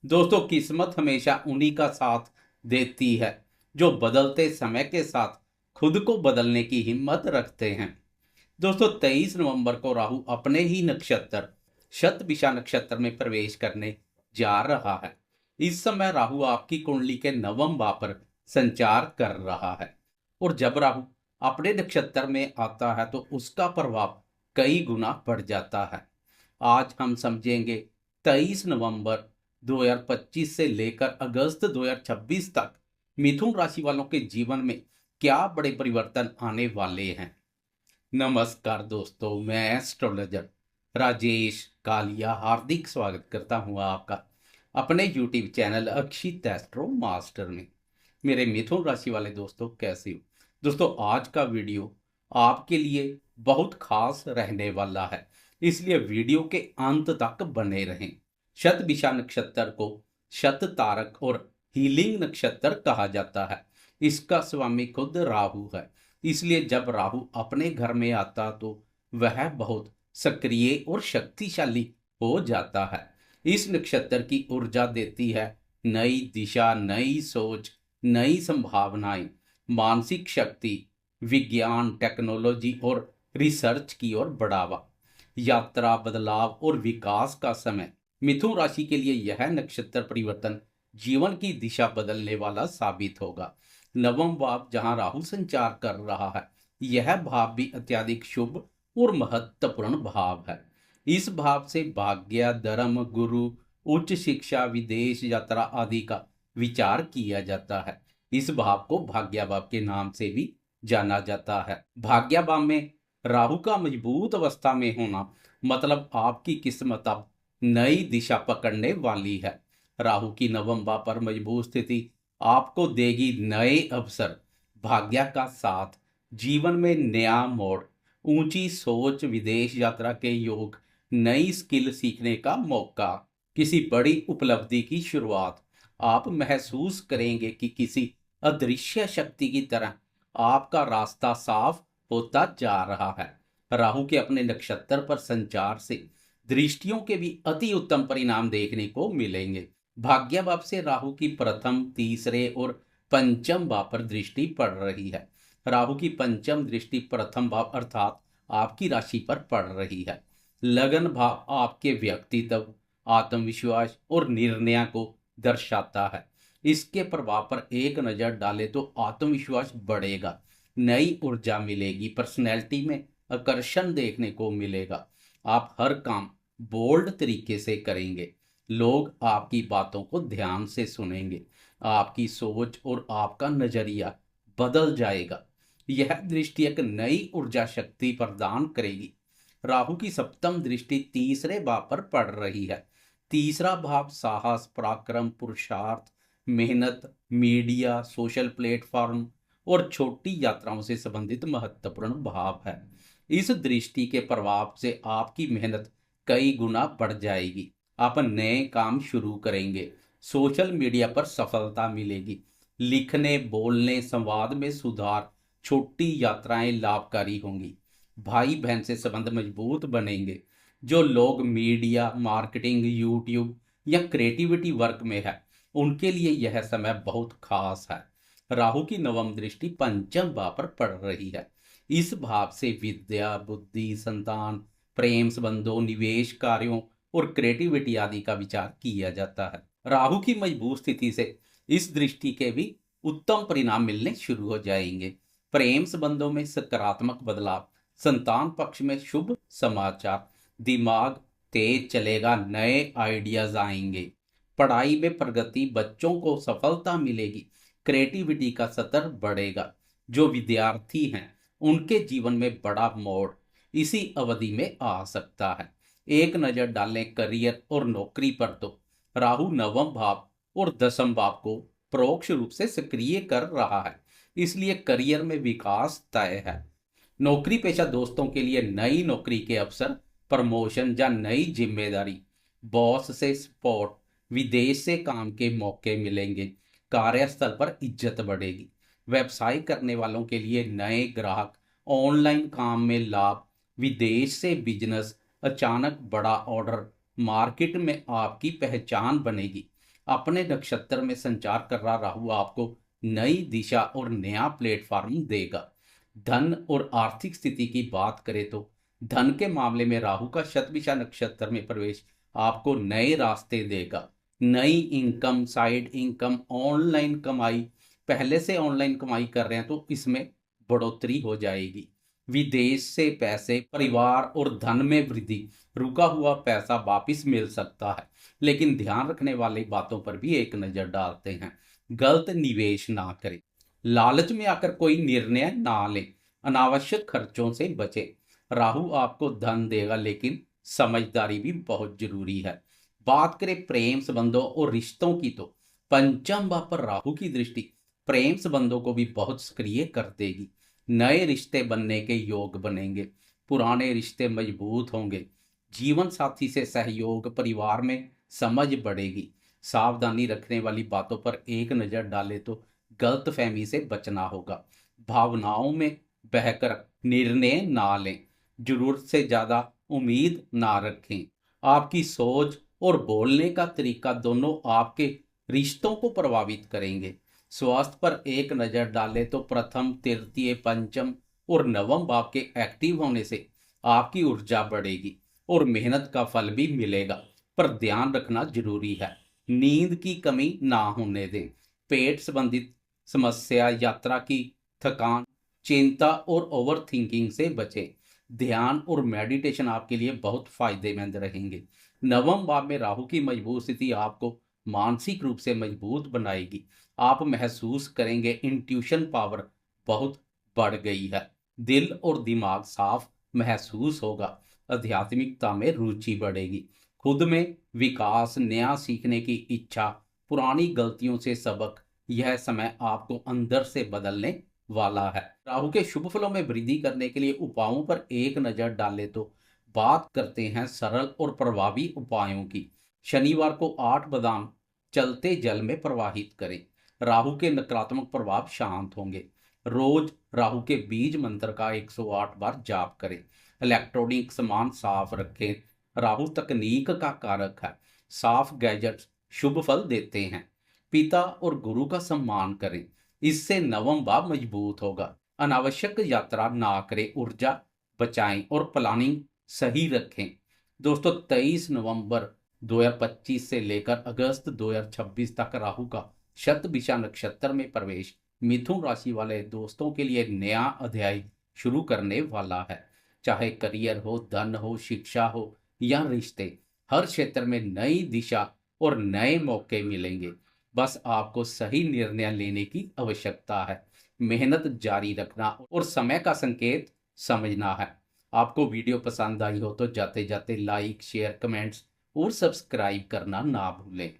दोस्तों, किस्मत हमेशा उन्हीं का साथ देती है जो बदलते समय के साथ खुद को बदलने की हिम्मत रखते हैं। दोस्तों, 23 नवंबर को राहु अपने ही नक्षत्र शतभिषा नक्षत्र में प्रवेश करने जा रहा है। इस समय राहु आपकी कुंडली के नवम भाव पर संचार कर रहा है और जब राहु अपने नक्षत्र में आता है तो उसका प्रभाव कई गुना बढ़ जाता है। आज हम समझेंगे 23 नवंबर 2025 से लेकर अगस्त 2026 तक मिथुन राशि वालों के जीवन में क्या बड़े परिवर्तन आने वाले हैं। नमस्कार दोस्तों, मैं एस्ट्रोलॉजर राजेश कालिया हार्दिक स्वागत करता हूं आपका अपने यूट्यूब चैनल अक्षित एस्ट्रो मास्टर में। मेरे मिथुन राशि वाले दोस्तों, कैसे हो? दोस्तों, आज का वीडियो आपके लिए बहुत खास रहने वाला है, इसलिए वीडियो के अंत तक बने रहें। शतभिषा नक्षत्र को शत तारक और हीलिंग नक्षत्र कहा जाता है। इसका स्वामी खुद राहु है, इसलिए जब राहु अपने घर में आता तो वह बहुत सक्रिय और शक्तिशाली हो जाता है। इस नक्षत्र की ऊर्जा देती है नई दिशा, नई सोच, नई संभावनाएं, मानसिक शक्ति, विज्ञान, टेक्नोलॉजी और रिसर्च की ओर बढ़ावा, यात्रा, बदलाव और विकास का समय। मिथुन राशि के लिए यह नक्षत्र परिवर्तन जीवन की दिशा बदलने वाला साबित होगा। नवम भाव जहां राहु संचार कर रहा है, यह भाव भी अत्यधिक शुभ और महत्वपूर्ण भाव है। इस भाव से भाग्य, धर्म, गुरु, उच्च शिक्षा, विदेश यात्रा आदि का विचार किया जाता है। इस भाव को भाग्य भाव के नाम से भी जाना जाता है। भाग्य भाव में राहु का मजबूत अवस्था में होना मतलब आपकी किस्मत अब नई दिशा पकड़ने वाली है। राहु की नवम भाव पर मजबूत स्थिति आपको देगी नए अवसर, भाग्य का साथ, जीवन में नया मोड़, ऊंची सोच, विदेश यात्रा के योग, नई स्किल सीखने का मौका, किसी बड़ी उपलब्धि की शुरुआत। आप महसूस करेंगे कि किसी अदृश्य शक्ति की तरह आपका रास्ता साफ होता जा रहा है। राहु के अपने नक्षत्र पर संचार से दृष्टियों के भी अति उत्तम परिणाम देखने को मिलेंगे। भाग्य भाव से राहु की प्रथम, तीसरे और पंचम भाव पर दृष्टि पड़ रही है। राहु की पंचम दृष्टि प्रथम भाव अर्थात आपकी राशि पर पड़ रही है। लगन भाव आपके व्यक्तित्व, आत्मविश्वास और निर्णय को दर्शाता है। इसके प्रभाव पर एक नजर डाले तो आत्मविश्वास बढ़ेगा, नई ऊर्जा मिलेगी, पर्सनैलिटी में आकर्षण देखने को मिलेगा। आप हर काम बोल्ड तरीके से करेंगे, लोग आपकी बातों को ध्यान से सुनेंगे, आपकी सोच और आपका नजरिया बदल जाएगा। यह दृष्टि एक नई ऊर्जा शक्ति प्रदान करेगी। राहु की सप्तम दृष्टि तीसरे भाव पर पड़ रही है। तीसरा भाव साहस, पराक्रम, पुरुषार्थ, मेहनत, मीडिया, सोशल प्लेटफॉर्म और छोटी यात्राओं से संबंधित महत्वपूर्ण भाव है। इस दृष्टि के प्रभाव से आपकी मेहनत कई गुना बढ़ जाएगी। आप नए काम शुरू करेंगे, सोशल मीडिया पर सफलता मिलेगी, लिखने, बोलने, संवाद में सुधार, छोटी यात्राएं लाभकारी होंगी। भाई बहन से संबंध मजबूत बनेंगे। जो लोग मीडिया, मार्केटिंग, यूट्यूब या क्रिएटिविटी वर्क में है, उनके लिए यह समय बहुत खास है। राहु की नवम दृष्टि पंचम भाव पर पड़ रही है। इस भाव से विद्या, बुद्धि, संतान, प्रेम संबंधों, निवेश कार्यों और क्रिएटिविटी आदि का विचार किया जाता है। राहु की मजबूत स्थिति से इस दृष्टि के भी उत्तम परिणाम मिलने शुरू हो जाएंगे। प्रेम संबंधों में सकारात्मक बदलाव, संतान पक्ष में शुभ समाचार, दिमाग तेज चलेगा, नए आइडियाज आएंगे, पढ़ाई में प्रगति, बच्चों को सफलता मिलेगी, क्रिएटिविटी का स्तर बढ़ेगा। जो विद्यार्थी हैं उनके जीवन में बड़ा मोड़ इसी अवधि में आ सकता है। एक नजर डालें करियर और नौकरी पर तो राहु नवम भाव और दसम भाव को परोक्ष रूप से सक्रिय कर रहा है, इसलिए करियर में विकास तय है। नौकरी पेशा दोस्तों के लिए नई नौकरी के अवसर, प्रमोशन या नई जिम्मेदारी, बॉस से सपोर्ट, विदेश से काम के मौके मिलेंगे, कार्यस्थल पर इज्जत बढ़ेगी। व्यवसाय करने वालों के लिए नए ग्राहक, ऑनलाइन काम में लाभ, विदेश से बिजनेस, अचानक बड़ा ऑर्डर, मार्केट में आपकी पहचान बनेगी। अपने नक्षत्र में संचार कर रहा राहु आपको नई दिशा और नया प्लेटफॉर्म देगा। धन और आर्थिक स्थिति की बात करें तो धन के मामले में राहु का शतभिषा नक्षत्र में प्रवेश आपको नए रास्ते देगा। नई इनकम, साइड इनकम, ऑनलाइन कमाई, पहले से ऑनलाइन कमाई कर रहे हैं तो इसमें बढ़ोतरी हो जाएगी। विदेश से पैसे, परिवार और धन में वृद्धि, रुका हुआ पैसा वापिस मिल सकता है। लेकिन ध्यान रखने वाली बातों पर भी एक नजर डालते हैं। गलत निवेश ना करें, लालच में आकर कोई निर्णय ना लें, अनावश्यक खर्चों से बचें। राहु आपको धन देगा लेकिन समझदारी भी बहुत जरूरी है। बात करें प्रेम संबंधों और रिश्तों की तो पंचम भाव पर राहु की दृष्टि प्रेम संबंधों को भी बहुत सक्रिय कर देगी। नए रिश्ते बनने के योग बनेंगे, पुराने रिश्ते मजबूत होंगे, जीवन साथी से सहयोग, परिवार में समझ बढ़ेगी। सावधानी रखने वाली बातों पर एक नजर डाले तो गलतफहमी से बचना होगा। भावनाओं में बहकर निर्णय ना लें, जरूरत से ज्यादा उम्मीद ना रखें। आपकी सोच और बोलने का तरीका दोनों आपके रिश्तों को प्रभावित करेंगे। स्वास्थ्य पर एक नजर डालें तो प्रथम, तृतीय, पंचम और नवम भाव के एक्टिव होने से आपकी ऊर्जा बढ़ेगी और मेहनत का फल भी मिलेगा। पर ध्यान रखना जरूरी है, नींद की कमी ना होने दें। पेट संबंधित समस्या, यात्रा की थकान, चिंता और ओवर थिंकिंग से बचें। ध्यान और मेडिटेशन आपके लिए बहुत फायदेमंद रहेंगे। नवम भाव में राहु की मजबूत स्थिति आपको मानसिक रूप से मजबूत बनाएगी। आप महसूस करेंगे इंट्यूशन पावर बहुत बढ़ गई है। दिल और दिमाग साफ महसूस होगा। आध्यात्मिकता में रुचि बढ़ेगी। खुद में विकास, नया सीखने की इच्छा, पुरानी गलतियों से सबक, यह समय आपको अंदर से बदलने वाला है। राहु के शुभ फलों में वृद्धि करने के लिए उपायों पर एक नजर डालें तो बात करते हैं सरल और प्रभावी उपायों की। शनिवार को 8 बादाम चलते जल में प्रवाहित करें, राहु के नकारात्मक प्रभाव शांत होंगे। रोज राहु के बीज मंत्र का 108 बार जाप करें। इलेक्ट्रॉनिक सामान साफ रखें, राहु तकनीक का कारक है। साफ गैजेट्स शुभ फल देते हैं। पिता और गुरु का सम्मान करें, इससे नवम भाव मजबूत होगा। अनावश्यक यात्रा ना करें, ऊर्जा बचाएं और प्लानिंग सही रखें। दोस्तों 23 नवंबर 2025 से लेकर अगस्त 2026 तक राहु का शतभिषा नक्षत्र में प्रवेश मिथुन राशि वाले दोस्तों के लिए नया अध्याय शुरू करने वाला है। चाहे करियर हो, धन हो, शिक्षा हो या रिश्ते, हर क्षेत्र में नई दिशा और नए मौके मिलेंगे। बस आपको सही निर्णय लेने की आवश्यकता है, मेहनत जारी रखना और समय का संकेत समझना है। आपको वीडियो पसंद आई हो तो जाते जाते लाइक, शेयर, कमेंट्स और सब्सक्राइब करना ना भूलें।